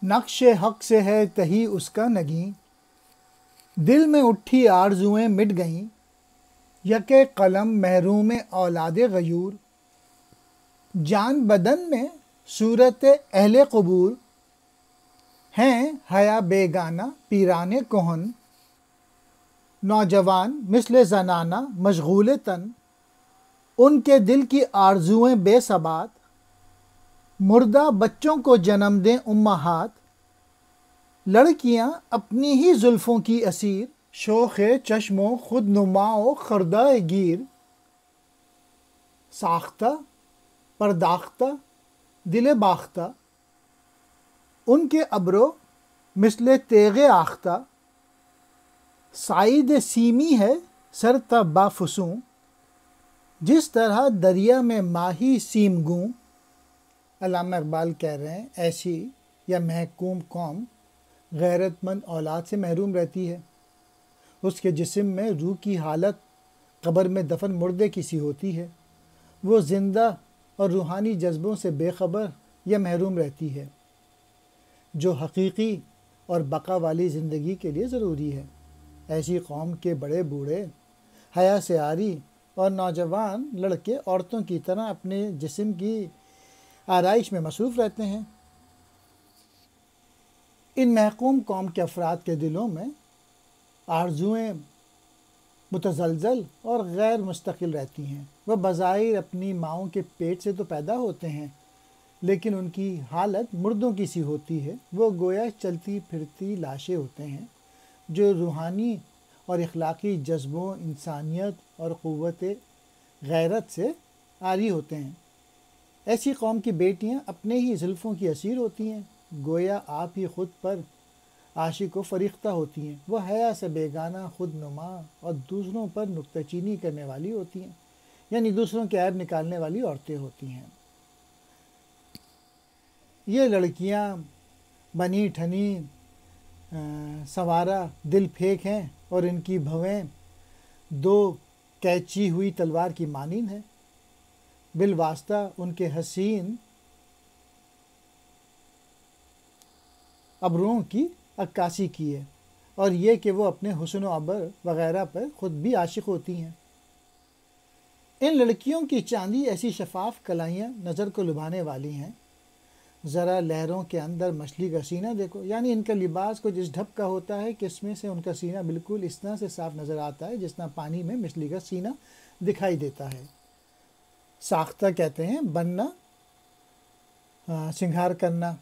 نقش حق سے ہے تہی اس کا نگیں، دل میں اٹھی آرزوئیں مٹ گئیں، یکے قلم محروم اولاد غیور، جان بدن میں صورت اہل قبور، ہیں حیا بیگانہ پیران کہن، نوجوان مثل زنانہ مشغول تن، ان کے دل کی آرزوئیں بے ثبات، مردہ بچوں کو جنم دیں امہات، لڑکیاں اپنی ہی زلفوں کی اسیر، شوخ چشم و خود نما و خردہ گیر، ساختہ پرداختہ دل باختہ، ان کے ابرو مثل تیغ آختہ، سعید سیمی ہے سر تا بافسوں، جس طرح دریا میں ماہی سیم گوں۔ علامہ اقبال کہہ رہے ہیں ایسی یا محکوم قوم غیرت مند اولاد سے محروم رہتی ہے، اس کے جسم میں روح کی حالت قبر میں دفن مردے کی سی ہوتی ہے، وہ زندہ اور روحانی جذبوں سے بے خبر یا محروم رہتی ہے، جو حقیقی اور بقا والی زندگی کے لیے ضروری ہے۔ ایسی قوم کے بڑے بوڑھے حیا سے عاری اور نوجوان لڑکے عورتوں کی طرح اپنے جسم کی آرائش میں مصروف رہتے ہیں۔ ان محکوم قوم کے افراد کے دلوں میں آرزوئیں متزلزل اور غیر مستقل رہتی ہیں، وہ بظاہر اپنی ماؤں کے پیٹ سے تو پیدا ہوتے ہیں، لیکن ان کی حالت مردوں کی سی ہوتی ہے، وہ گویا چلتی پھرتی لاشیں ہوتے ہیں جو روحانی اور اخلاقی جذبوں، انسانیت اور قوت غیرت سے عاری ہوتے ہیں۔ ایسی قوم کی بیٹیاں اپنے ہی زلفوں کی اسیر ہوتی ہیں، گویا آپ ہی خود پر عاشق و فریختہ ہوتی ہیں، وہ حیا سے بیگانہ، خود نما اور دوسروں پر نکتہ چینی کرنے والی ہوتی ہیں، یعنی دوسروں کے عیب نکالنے والی عورتیں ہوتی ہیں۔ یہ لڑکیاں بنی ٹھنی سنوارا دل پھیک ہیں، اور ان کی بھویں دو کینچی ہوئی تلوار کی مانند ہیں، بالواسطہ ان کے حسین ابروؤں کی عکاسی کی ہے، اور یہ کہ وہ اپنے حسن و عبر وغیرہ پر خود بھی عاشق ہوتی ہیں۔ ان لڑکیوں کی چاندی ایسی شفاف کلائیاں نظر کو لبھانے والی ہیں، ذرا لہروں کے اندر مچھلی کا سینہ دیکھو، یعنی ان کا لباس کچھ اس ڈھب کا ہوتا ہے کہ اس میں سے ان کا سینہ بالکل اس طرح سے صاف نظر آتا ہے جس طرح پانی میں مچھلی کا سینہ دکھائی دیتا ہے۔ ساختہ کہتے ہیں بننا، سنگھار کرنا،